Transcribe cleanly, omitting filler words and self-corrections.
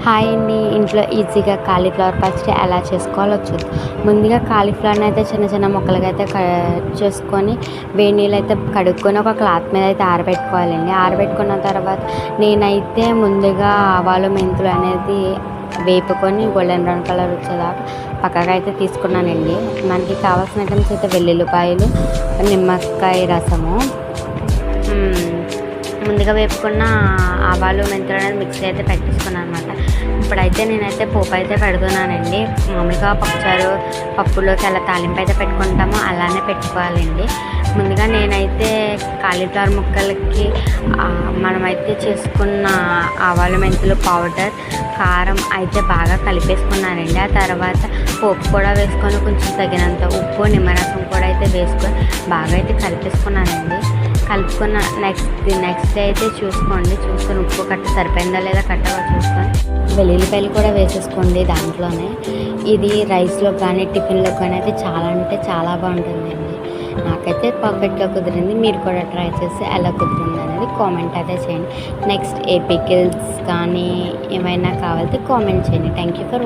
Hi అండి. ఇంట్లో ఈజీగా కాలీఫ్లవర్ పచ్చడి ఎలా చేసుకోవాలో చూద్దాం. ముందుగా కాలీఫ్లవర్ని అయితే చిన్న చిన్న ముక్కలుగా అయితే కట్ చేసుకొని వేడి నీళ్ళు అయితే కడుక్కొని ఒక క్లాత్ మీద అయితే ఆరబెట్టుకోవాలండి. ఆరబెట్టుకున్న తర్వాత నేనైతే ముందుగా ఆవాలు మెంతులు అనేది వేపుకొని గోల్డెన్ బ్రౌన్ కలర్ వచ్చేదాకా పక్కగా అయితే తీసుకున్నానండి. మనకి కావాల్సిన ఐటమ్స్ అయితే వెల్లుల్లిపాయలు, నిమ్మకాయ రసము, ముందుగా వేపుకున్న ఆవాలు మెంతులు అనేది మిక్సీ అయితే పెట్టేసుకున్నాను అనమాట. ఇప్పుడైతే నేనైతే పోపు అయితే పెడుతున్నానండి. మామూలుగా పప్పుచారు పప్పులోకి ఎలా తాలింపు అయితే పెట్టుకుంటామో అలానే పెట్టుకోవాలండి. ముందుగా నేనైతే కాలీఫ్లవర్ ముక్కలకి మనమైతే చేసుకున్న ఆవాలు మెంతులు పౌడర్, కారం అయితే బాగా కలిపేసుకున్నానండి. ఆ తర్వాత పోపు కూడా వేసుకొని కొంచెం తగినంత ఉప్పు, నిమ్మరసం కూడా అయితే వేసుకొని బాగా అయితే కలిపేసుకున్నానండి. కలుపుకున్న నెక్స్ట్ డే అయితే చూసుకొని ఉప్పు కట్ట సరిపోయిందా లేదా కట్టగా చూసుకొని వెల్లుల్లిపాయలు కూడా వేసేసుకోండి దాంట్లోనే. ఇది రైస్లో కానీ టిఫిన్లో కానీ అయితే చాలా అంటే చాలా బాగుంటుందండి. నాకైతే పర్ఫెక్ట్గా కుదిరింది. మీరు కూడా ట్రై చేసి ఎలా కుదిరింది అనేది కామెంట్ అయితే చేయండి. నెక్స్ట్ ఏ పికిల్స్ కానీ ఏమైనా కావాలంటే కామెంట్ చేయండి. Thank you for